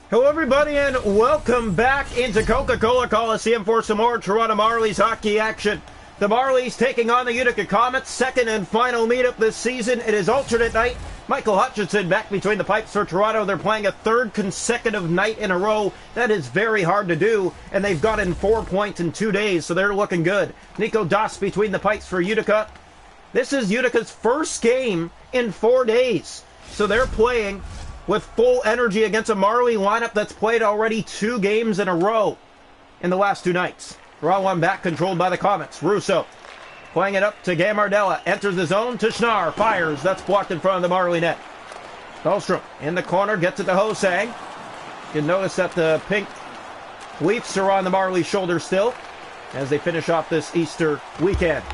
Hello everybody and welcome back into Coca-Cola Coliseum for some more Toronto Marlies hockey action. The Marlies taking on the Utica Comets, second and final meetup this season. It is alternate night. Michael Hutchinson back between the pipes for Toronto. They're playing a third consecutive night in a row. That is very hard to do, and they've gotten 4 points in 2 days, so they're looking good. Nico Das between the pipes for Utica. This is Utica's first game in 4 days, so they're playing with full energy against a Marley lineup that's played already 2 games in a row in the last 2 nights. Draw one back, controlled by the Comets. Russo playing it up to Gambardella. Enters the zone to Schnarr. Fires. That's blocked in front of the Marley net. Dahlstrom in the corner. Gets it to Hosang. You can notice that the pink Leafs are on the Marley shoulder still as they finish off this Easter weekend.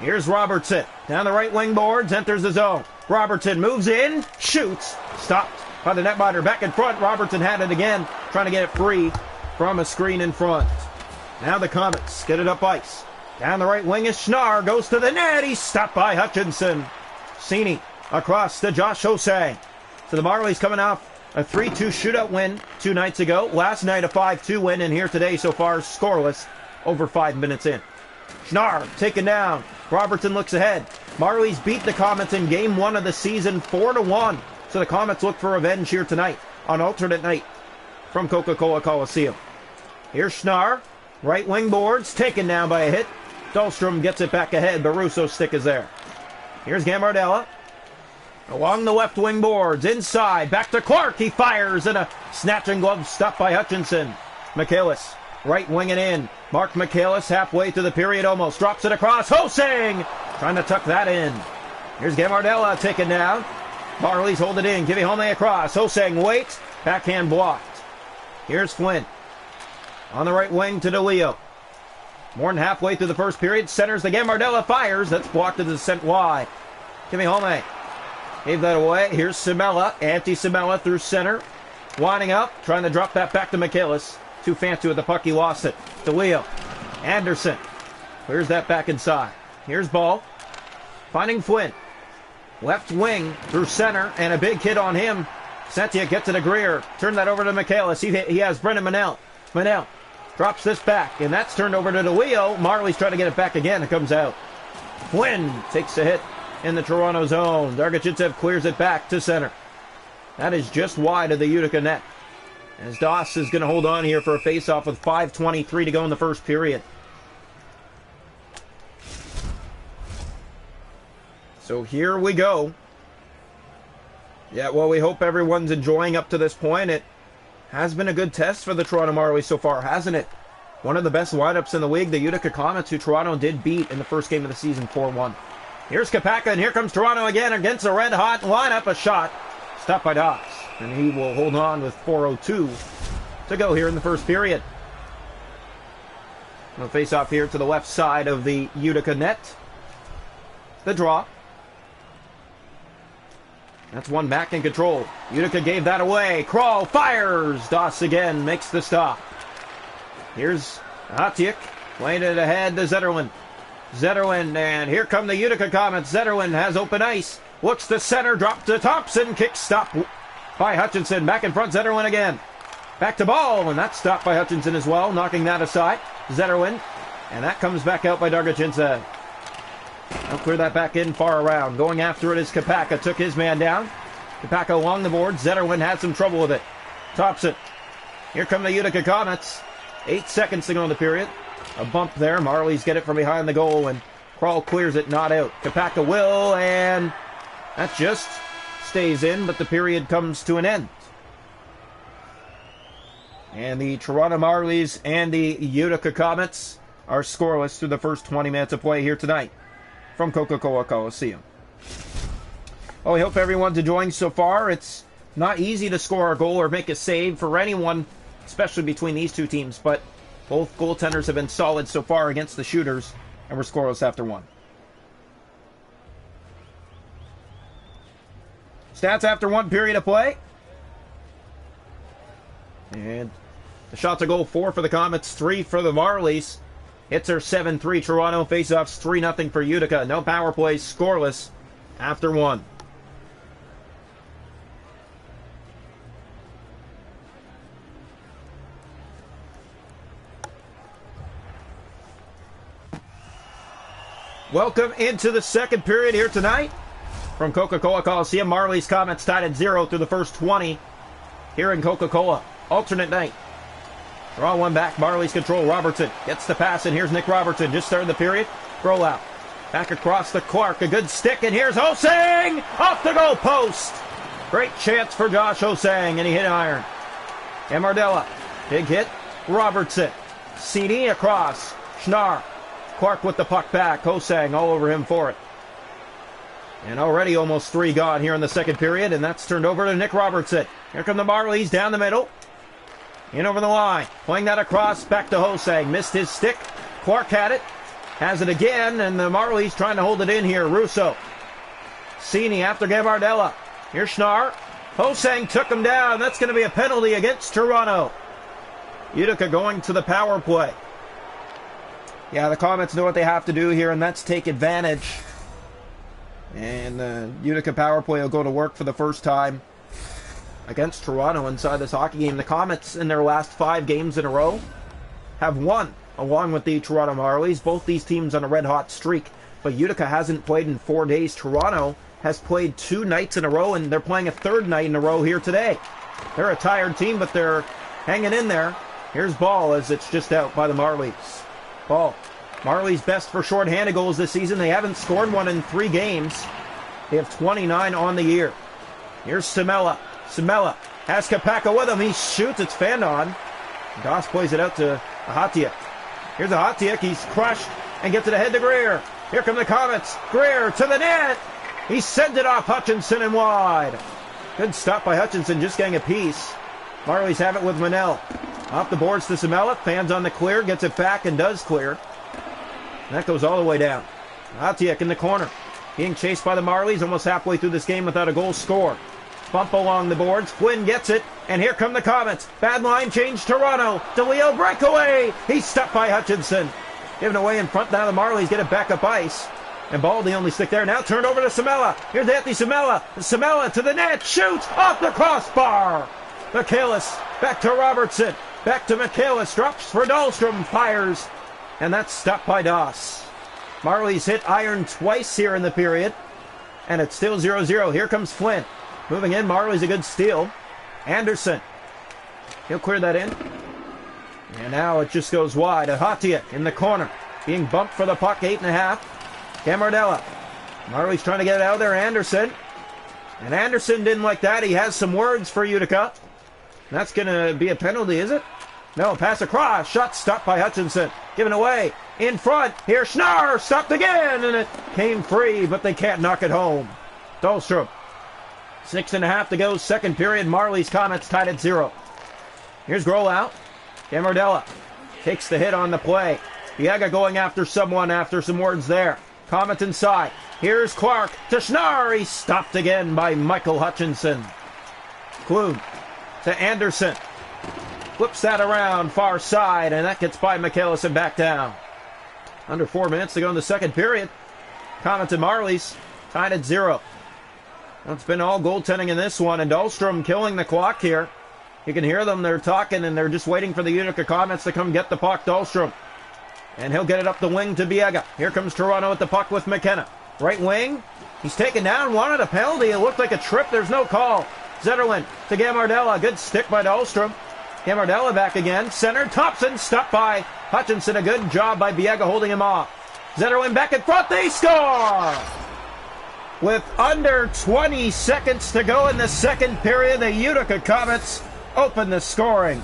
Here's Robertson. Down the right wing boards. Enters the zone. Robertson moves in. Shoots. Stopped by the netminder. Back in front. Robertson had it again. Trying to get it free from a screen in front. Now the Comets get it up ice. Down the right wing is Schnarr. Goes to the net. He's stopped by Hutchinson. Cini across to Josh Hosang. So the Marlies coming off a 3-2 shootout win 2 nights ago. Last night a 5-2 win, and here today so far scoreless over 5 minutes in. Schnarr taken down. Robertson looks ahead. Marlies beat the Comets in game 1 of the season 4-1. So the Comets look for revenge here tonight on alternate night from Coca-Cola Coliseum. Here's Schnarr. Right wing boards, taken down by a hit. Dahlstrom gets it back ahead, but Russo's stick is there. Here's Gambardella. Along the left wing boards, inside, back to Clark. He fires, and a snatching glove stopped by Hutchinson. Michaelis, right wing it in. Mark Michaelis halfway to the period almost. Drops it across. Hosang trying to tuck that in. Here's Gambardella taken down. Marlies hold it in. Give Home across. Hosang waits. Backhand blocked. Here's Flynn. On the right wing to DeLeo. More than halfway through the first period. Centers the Gambardella. Fires. That's blocked to the sent wide. Home gave that away. Here's Simella. Anti-Simella through center. Winding up. Trying to drop that back to Michaelis. Too fancy with the puck. He lost it. DeLeo. Anderson. Clears that back inside. Here's Ball. Finding Flynn. Left wing through center. And a big hit on him. Sentia gets it to Greer. Turn that over to Michaelis. He has Brendan Manel. Manel drops this back, and that's turned over to DeLeo. Marley's trying to get it back again. It comes out. Flynn takes a hit in the Toronto zone. Dargachitsev clears it back to center. That is just wide of the Utica net. As Doss is going to hold on here for a face-off with 5:23 to go in the first period. So here we go. Yeah, well, we hope everyone's enjoying up to this point. It has been a good test for the Toronto Marlies so far, hasn't it? One of the best lineups in the league, the Utica Comets, who Toronto did beat in the first game of the season 4-1. Here's Kapaka, and here comes Toronto again against a red-hot lineup. A shot stopped by Doss, and he will hold on with 4:02 to go here in the first period. We'll face off here to the left side of the Utica net. The draw. That's one back in control. Utica gave that away. Kral fires. Doss again makes the stop. Here's Hatiuk. Playing it ahead to Zetterlund. Zetterlund, and here come the Utica Comets. Zetterlund has open ice. Looks to center. Drop to Thompson. Kick stop by Hutchinson. Back in front. Zetterlund again. Back to Ball, and that's stopped by Hutchinson as well. Knocking that aside. Zetterlund. And that comes back out by Dargachitsev. I'll clear that back in far around. Going after it is Kapaka. Took his man down. Kapaka along the board. Zetterlund had some trouble with it. Thompson. Here come the Utica Comets. 8 seconds to go in the period. A bump there. Marlies get it from behind the goal, and Kral clears it, not out. Kapaka will, and that just stays in, but the period comes to an end. And the Toronto Marlies and the Utica Comets are scoreless through the first 20 minutes of play here tonight from Coca-Cola Coliseum. Well, we hope everyone's enjoying so far. It's not easy to score a goal or make a save for anyone, especially between these two teams, but both goaltenders have been solid so far against the shooters, and we're scoreless after 1. Stats after 1 period of play. And the shots a goal, 4 for the Comets, 3 for the Marlies. Hits are 7-3 Toronto. Faceoffs 3-0 for Utica. No power plays, scoreless after 1. Welcome into the second period here tonight. From Coca-Cola Coliseum, Marlies Comets tied at 0 through the first 20 here in Coca-Cola. Alternate night. Draw one back. Marlies control. Robertson gets the pass, and here's Nick Robertson. Just starting the period. Roll out. Back across the Clark. A good stick, and here's Hosang off the goal post. Great chance for Josh Hosang, and he hit iron. Gamardella. Big hit. Robertson. CD across. Schnarr. Clark with the puck back. Hosang all over him for it. And already almost 3 gone here in the second period, and that's turned over to Nick Robertson. Here come the Marlies down the middle. In over the line. Playing that across. Back to Hosang. Missed his stick. Clark had it. Has it again, and the Marlies trying to hold it in here. Russo. Cini after Gamardella. Here's Schnarr. Hosang took him down. That's going to be a penalty against Toronto. Utica going to the power play. Yeah, the Comets know what they have to do here, and that's take advantage. And the Utica power play will go to work for the first time against Toronto inside this hockey game. The Comets, in their last 5 games in a row, have won, along with the Toronto Marlies. Both these teams on a red-hot streak, but Utica hasn't played in 4 days. Toronto has played 2 nights in a row, and they're playing a 3rd night in a row here today. They're a tired team, but they're hanging in there. Here's Ball as it's just out by the Marlies. Ball. Marlies best for shorthanded goals this season. They haven't scored one in 3 games. They have 29 on the year. Here's Simella. Simella has Kapaka with him. He shoots. It's fanned on. Doss plays it out to Ahatiuk. Here's Ahatiuk. He's crushed and gets it ahead to Greer. Here come the Comets. Greer to the net. He sends it off Hutchinson and wide. Good stop by Hutchinson, just getting a piece. Marlies have it with Manel. Off the boards to Simella. Fans on the clear. Gets it back and does clear. And that goes all the way down. Ahatiuk in the corner. Being chased by the Marlies almost halfway through this game without a goal scored. Bump along the boards. Flynn gets it. And here come the Comets. Bad line change. Toronto. DeLeo breakaway. He's stopped by Hutchinson. Given away in front. Now the Marlies get it back up ice. And Ball the only stick there. Now turned over to Simella. Here's Anthony Simella. Simella to the net. Shoots off the crossbar. Michaelis back to Robertson. Back to Michaelis. Drops for Dahlstrom. Fires. And that's stopped by Doss. Marlies hit iron twice here in the period. And it's still 0-0. Here comes Flynn. Moving in. Marlies a good steal. Anderson. He'll clear that in. And now it just goes wide. Ahatiuk in the corner. Being bumped for the puck. 8.5. Gamardella. Marlies trying to get it out of there. Anderson. And Anderson didn't like that. He has some words for Utica. That's going to be a penalty, is it? No, pass across. Shot stopped by Hutchinson. Given away. In front. Here, Schnarr. Stopped again. And it came free, but they can't knock it home. Dahlstrom. 6.5 to go. Second period. Marlies Comets tied at 0. Here's Grollau. Gamardella takes the hit on the play. Biega going after someone after some words there. Comets inside. Here's Clark to Schnarr. He's stopped again by Michael Hutchinson. Klum to Anderson. Flips that around far side, and that gets by Michaelis and back down. Under 4 minutes to go in the second period. Comets and Marlies tied at 0. It's been all goaltending in this one, and Dahlstrom killing the clock here. You can hear them. They're talking, and they're just waiting for the Utica Comets to come get the puck. Dahlstrom. And he'll get it up the wing to Biega. Here comes Toronto with the puck with McKenna. Right wing. He's taken down. Wanted a penalty. It looked like a trip. There's no call. Zetterlund to Gamardella. Good stick by Dahlstrom. Gamardella back again. Center. Thompson stopped by Hutchinson. A good job by Biega holding him off. Zetterlund back in front. They score! With under 20 seconds to go in the second period, the Utica Comets open the scoring.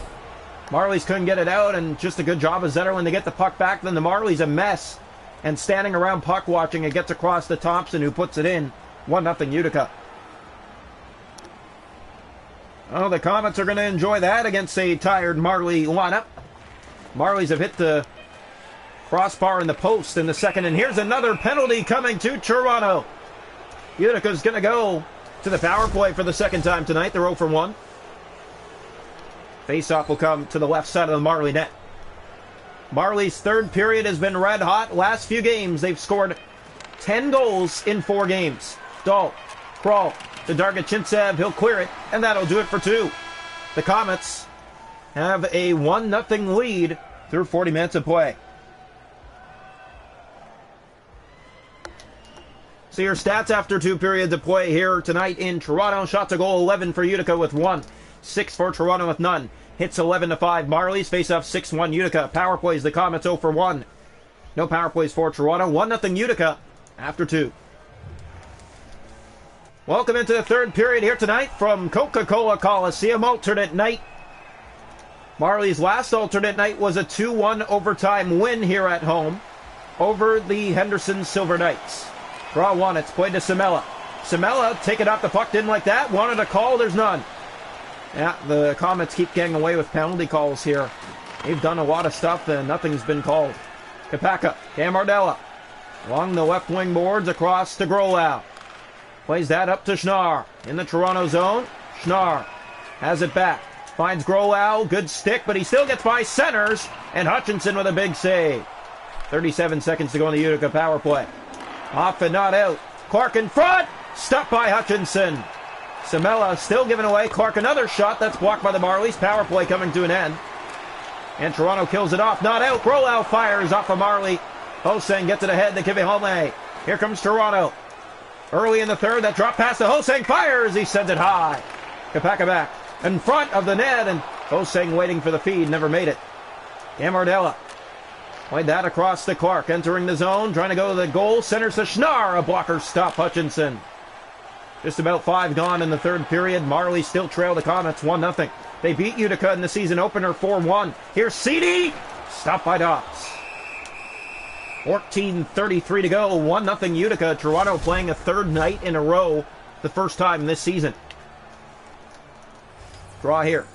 Marlies couldn't get it out, and just a good job of Zetterlund to get the puck back. Then the Marlies a mess. And standing around puck watching, it gets across to Thompson, who puts it in. 1-0 Utica. Oh, the Comets are going to enjoy that against a tired Marlie lineup. Marlies have hit the crossbar in the post in the second, and here's another penalty coming to Toronto. Utica's going to go to the power play for the second time tonight. They're 0 for 1. Face-off will come to the left side of the Marlie net. Marlie's third period has been red hot. Last few games, they've scored 10 goals in 4 games. Dahl, Kroll to Dargachintsev. He'll clear it, and that'll do it for 2. The Comets have a 1-0 lead through 40 minutes of play. So your stats after 2 periods of play here tonight in Toronto. Shots a goal 11 for Utica with 1. 6 for Toronto with none. Hits 11-5 Marlies. Face off 6-1 Utica. Power plays the Comets 0 for 1. No power plays for Toronto. 1-0 Utica after 2. Welcome into the third period here tonight from Coca-Cola Coliseum. Alternate night. Marlies' last alternate night was a 2-1 overtime win here at home over the Henderson Silver Knights. Draw 1, it's played to Samela. Samela taking off the puck, didn't like that. Wanted a call, there's none. Yeah, the Comets keep getting away with penalty calls here. They've done a lot of stuff and nothing's been called. Kapaka, Camardella. Along the left wing boards across to Grolow. Plays that up to Schnarr. In the Toronto zone, Schnarr has it back. Finds Grolow, good stick, but he still gets by centers. And Hutchinson with a big save. 37 seconds to go in the Utica power play. Off and not out. Clark in front. Stopped by Hutchinson. Samela still giving away. Clark another shot. That's blocked by the Marlies. Power play coming to an end. And Toronto kills it off. Not out. Grolow fires off of Marley. Hosang gets it ahead to Kivihome. Here comes Toronto. Early in the third. That drop pass to Hosang. Fires. He sends it high. Kapaka back. In front of the net. And Hosang waiting for the feed. Never made it. Camardella. Played that across to Clark, entering the zone, trying to go to the goal. Centers to Schnarr, a blocker stop Hutchinson. Just about 5 gone in the third period. Marley still trail the Comets 1-0. They beat Utica in the season opener 4-1. Here's CD, stopped by Dots. 14:33 to go, 1-0 Utica. Toronto playing a third night in a row, the first time this season. Draw here.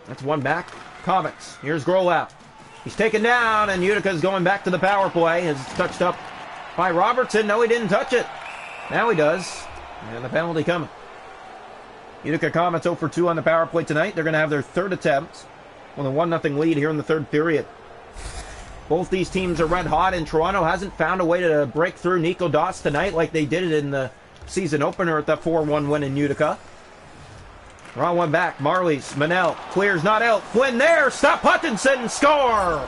That's one back. Comets. Here's Grolow. He's taken down, and Utica's going back to the power play. Is touched up by Robertson. No, he didn't touch it. Now he does. And the penalty coming. Utica Comets 0 for 2 on the power play tonight. They're going to have their third attempt with a 1-0 lead here in the third period. Both these teams are red hot, and Toronto hasn't found a way to break through Nico Doss tonight like they did it in the season opener at that 4-1 win in Utica. Draw one back. Marlies. Manel clears, not out. Flynn there. Stop Hutchinson. Score.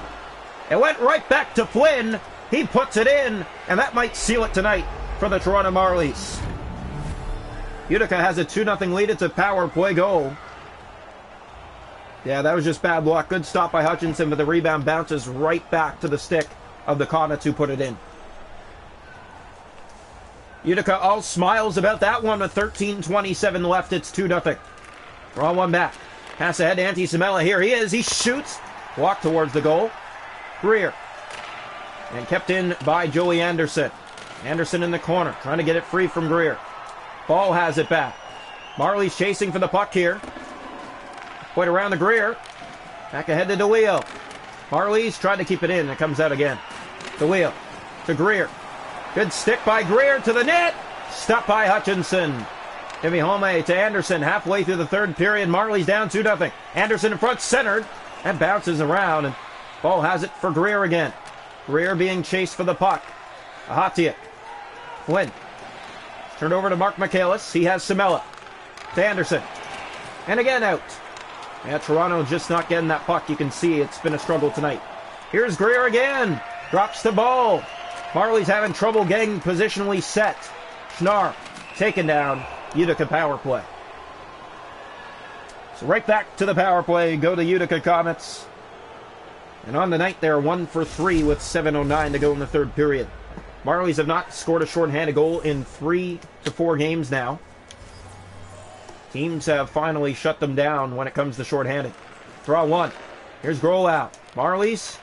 It went right back to Flynn. He puts it in, and that might seal it tonight for the Toronto Marlies. Utica has a 2-0 lead. It's a power play goal. Yeah, that was just bad luck. Good stop by Hutchinson, but the rebound bounces right back to the stick of the Comets who put it in. Utica all smiles about that one with 13:27 left. It's 2-0. Draw one back. Pass ahead to Antti Samela. Here he is. He shoots. Walk towards the goal. Greer. And kept in by Joey Anderson. Anderson in the corner. Trying to get it free from Greer. Ball has it back. Marley's chasing for the puck here. Point around to Greer. Back ahead to DeLeo. Marley's tried to keep it in. It comes out again. DeLeo to Greer. Good stick by Greer to the net. Stopped by Hutchinson. Kivihome to Anderson halfway through the third period. Marley's down 2-0. Anderson in front, centered, and bounces around. And ball has it for Greer again. Greer being chased for the puck. Ahatia. Flynn. Turned over to Mark Michaelis. He has Samela. To Anderson. And again out. Yeah, Toronto just not getting that puck. You can see it's been a struggle tonight. Here's Greer again. Drops the ball. Marley's having trouble getting positionally set. Schnarr taken down. Utica power play. So right back to the power play. Go to Utica Comets. And on the night they're 1 for 3 with 7:09 to go in the third period. Marlies have not scored a shorthanded goal in 3 to 4 games now. Teams have finally shut them down when it comes to shorthanded. Draw one. Here's Grolow. Marlies.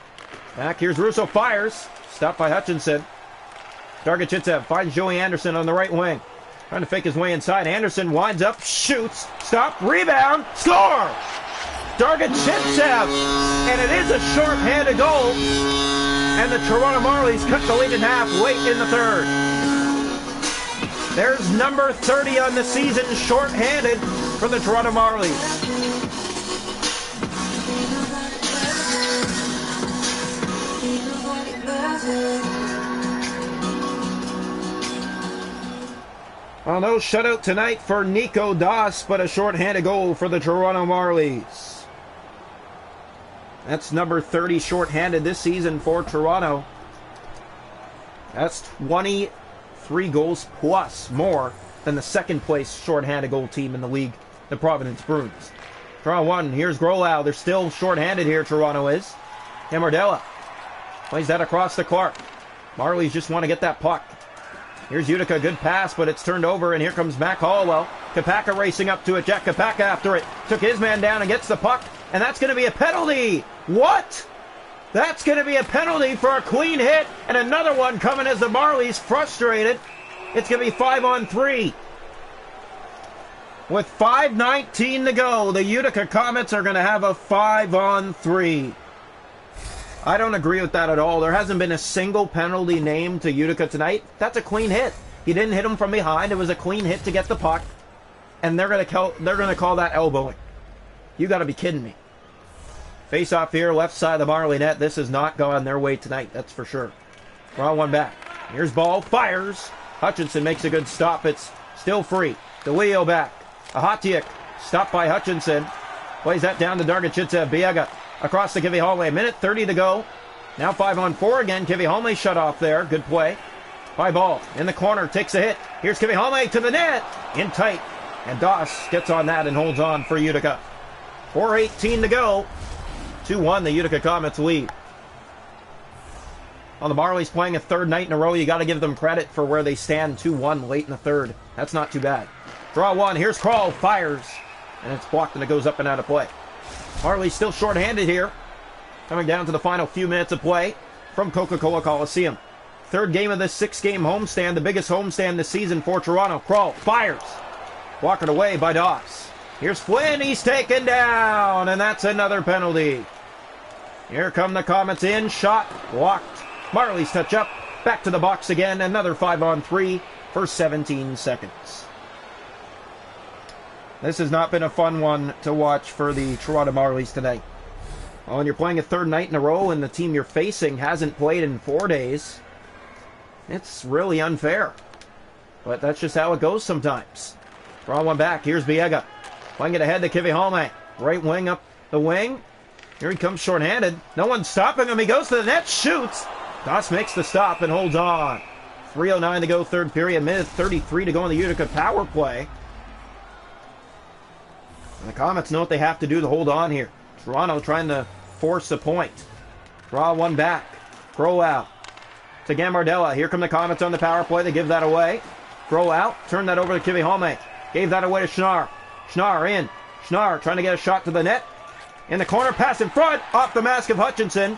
Back. Here's Russo. Fires. Stopped by Hutchinson. Dargachitsev finds Joey Anderson on the right wing. Trying to fake his way inside. Anderson winds up. Shoots. Stop. Rebound. Score! Dargachitsev. And it is a short-handed goal. And the Toronto Marlies cut the lead in half late in the third. There's number 30 on the season, short-handed for the Toronto Marlies. Well, no shutout tonight for Nico Doss, but a short-handed goal for the Toronto Marlies. That's number 30 short-handed this season for Toronto. That's 23 goals plus more than the second place shorthanded goal team in the league, the Providence Bruins. Draw one. Here's Grolow. They're still shorthanded here, Toronto is. Gambardella plays that across to Clark. Marlies just want to get that puck. Here's Utica. Good pass, but it's turned over, and here comes Mac Hollowell. Kapaka racing up to it. Jack Kapaka after it. Took his man down and gets the puck, and that's going to be a penalty. What? That's going to be a penalty for a clean hit, and another one coming as the Marlies frustrated. It's going to be 5-on-3. With 5:19 to go, the Utica Comets are going to have a 5-on-3. I don't agree with that at all. There hasn't been a single penalty named to Utica tonight. That's a clean hit. He didn't hit him from behind. It was a clean hit to get the puck, and they're going to call that elbowing. You got to be kidding me. Face off here, left side of the Marley net. This has not gone their way tonight, that's for sure. Draw one back. Here's ball, fires. Hutchinson makes a good stop. It's still free. DeLeo back. Ahatiuk, stopped by Hutchinson. Plays that down to Dargachitsa. Biega across to Kivi Hallway. 1:30 to go. Now 5-on-4 again. Kivi Hallway shut off there. Good play. By ball in the corner. Takes a hit. Here's Kivi Hallway to the net. In tight. And Doss gets on that and holds on for Utica. 4:18 to go. 2-1, the Utica Comets lead. Well, the Marlies playing a third night in a row. You got to give them credit for where they stand 2-1 late in the third. That's not too bad. Draw one. Here's Krall. Fires. And it's blocked and it goes up and out of play. Marlies still shorthanded here. Coming down to the final few minutes of play from Coca-Cola Coliseum. Third game of this 6-game homestand. The biggest homestand this season for Toronto. Krall. Fires. Walked away by Doss. Here's Flynn. He's taken down. And that's another penalty. Here come the Comets in. Shot. Blocked. Marlies touch up. Back to the box again. Another 5-on-3 for 17 seconds. This has not been a fun one to watch for the Toronto Marlies tonight. Well, when you're playing a third night in a row and the team you're facing hasn't played in 4 days, it's really unfair. But that's just how it goes sometimes. Draw one back. Here's Biega. Playing it ahead to Kivi Hallway. Right wing up the wing. Here he comes shorthanded. No one's stopping him. He goes to the net, shoots. Doss makes the stop and holds on. 3:09 to go, third period. 1:33 to go in the Utica power play. And the Comets know what they have to do to hold on here. Toronto trying to force a point. Draw one back. Throw out to Gambardella. Here come the Comets on the power play. They give that away. Throw out. Turn that over to Kivi Hallway. Gave that away to Schnarr. Schnarr in. Schnarr trying to get a shot to the net. In the corner, pass in front. Off the mask of Hutchinson.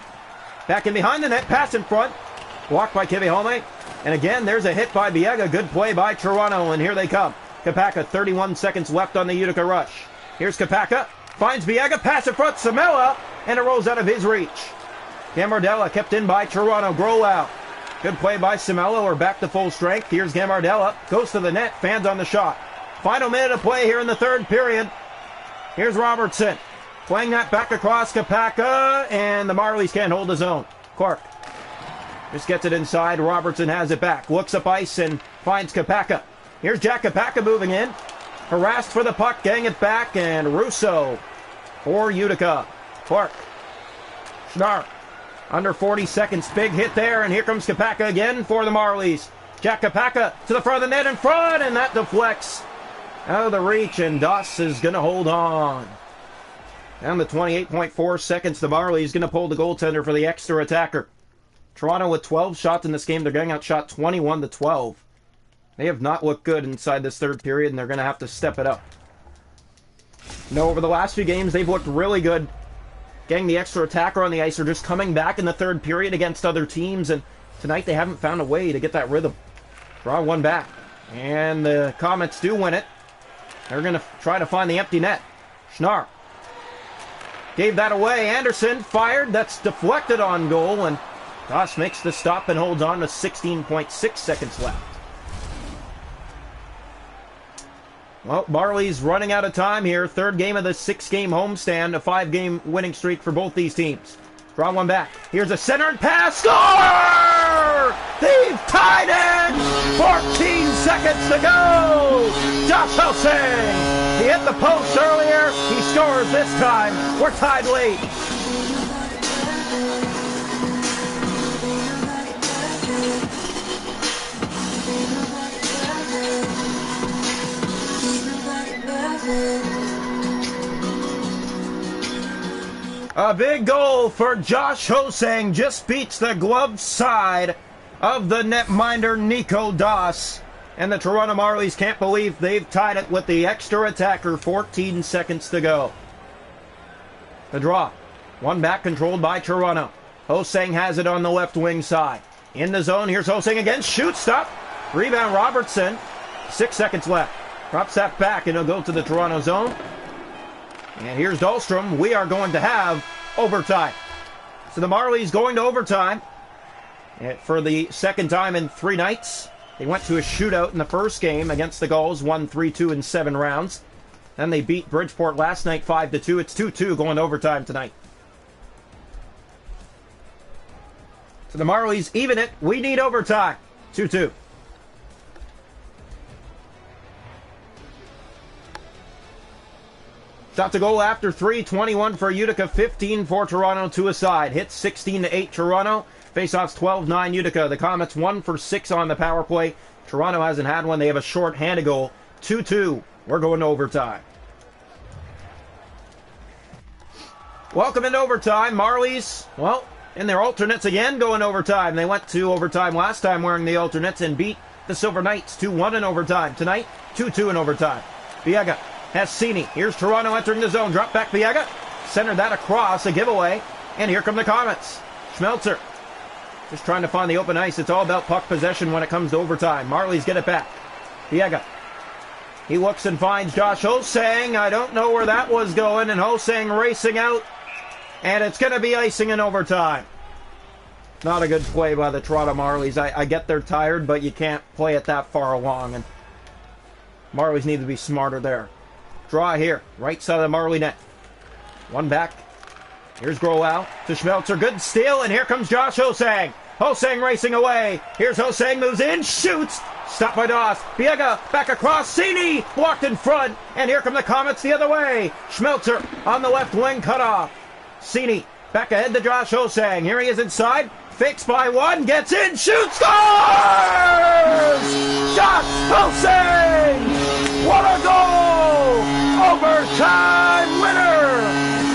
Back in behind the net, pass in front. Blocked by Kivi Hallway. And again, there's a hit by Biega. Good play by Toronto, and here they come. Kapaka, 31 seconds left on the Utica rush. Here's Kapaka. Finds Biega, pass in front, Samela, and it rolls out of his reach. Gambardella kept in by Toronto. Grolow. Good play by Samela. We're back to full strength. Here's Gambardella. Goes to the net. Fans on the shot. Final minute of play here in the third period. Here's Robertson. Playing that back across Kapaka, and the Marlies can't hold his own. Clark just gets it inside. Robertson has it back. Looks up ice and finds Kapaka. Here's Jack Kapaka moving in. Harassed for the puck, getting it back, and Russo for Utica. Clark. Schnarr. Under 40 seconds. Big hit there, and here comes Kapaka again for the Marlies. Jack Kapaka to the front of the net in front, and that deflects out of the reach, and Doss is going to hold on. Down to 28.4 seconds, the Marlies going to pull the goaltender for the extra attacker. Toronto with 12 shots in this game. They're getting outshot 21-12. They have not looked good inside this third period, and they're going to have to step it up. No, over the last few games, they've looked really good. Getting the extra attacker on the ice, or just coming back in the third period against other teams, and tonight they haven't found a way to get that rhythm. Draw one back, and the Comets do win it. They're going to try to find the empty net. Schnarr gave that away. Anderson fired. That's deflected on goal, and Doss makes the stop and holds on to 16.6 seconds left. Well, Marlies running out of time here. Third game of the 6-game homestand. A 5-game winning streak for both these teams. Draw one back. Here's a centered pass. Score! They've tied it! 14 seconds to go! Josh Helsing! He hit the post earlier. He scores this time. We're tied late. A big goal for Josh Hosang, just beats the glove side of the netminder Nico Doss. And the Toronto Marlies can't believe they've tied it with the extra attacker, 14 seconds to go. The draw, one back controlled by Toronto. Hosang has it on the left wing side. In the zone, here's Hosang again, shoots, stop. Rebound Robertson, 6 seconds left. Drops that back and it'll go to the Toronto zone. And here's Dahlstrom. We are going to have overtime. So the Marlies going to overtime for the second time in 3 nights. They went to a shootout in the first game against the Gulls, won 3-2 in 7 rounds. Then they beat Bridgeport last night 5-2. It's 2-2 going to overtime tonight. So the Marlies even it. We need overtime. 2-2. Shot to goal after 3, 21 for Utica, 15 for Toronto, 2 aside. Hits 16-8 Toronto. Faceoffs 12-9 Utica. The Comets 1 for 6 on the power play. Toronto hasn't had one. They have a short-handed goal. 2-2. We're going to overtime. Welcome into overtime. Marlies, well, in their alternates again going overtime. They went to overtime last time wearing the alternates and beat the Silver Knights 2-1 in overtime. Tonight, 2-2 in overtime. Biega has Cini. Here's Toronto entering the zone. Drop back Biega. Centered that across, a giveaway. And here come the Comets. Schmelzer just trying to find the open ice. It's all about puck possession when it comes to overtime. Marlies get it back. Biega. He looks and finds Josh Hosang. I don't know where that was going. And Hosang racing out. And it's going to be icing in overtime. Not a good play by the Toronto Marlies. I get they're tired, but you can't play it that far along. And Marlies need to be smarter there. Draw here. Right side of the Marley net. One back. Here's Growl to Schmelzer. Good steal. And here comes Josh Hosang. Hosang racing away. Here's Hosang. Moves in. Shoots. Stopped by Doss. Biega back across. Cini blocked in front. And here come the Comets the other way. Schmelzer on the left wing. Cut off. Cini back ahead to Josh Hosang. Here he is inside. Fakes by one. Gets in. Shoots. Scores! Josh Hosang! What a goal! Overtime winner!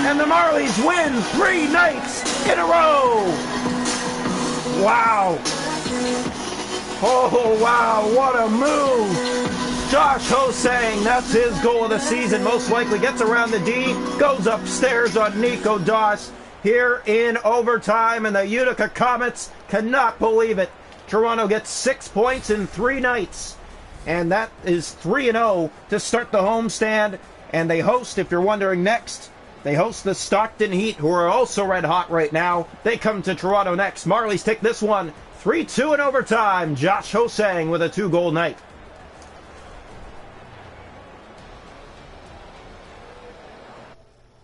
And the Marlies win 3 nights in a row! Wow! Oh, wow, what a move! Josh Hosang, that's his goal of the season. Most likely gets around the D, goes upstairs on Nico Doss here in overtime, and the Utica Comets cannot believe it. Toronto gets 6 points in 3 nights. And that is 3-0 to start the homestand. And they host, if you're wondering next, they host the Stockton Heat, who are also red hot right now. They come to Toronto next. Marlies take this one 3-2 in overtime. Josh Hosang with a 2-goal night.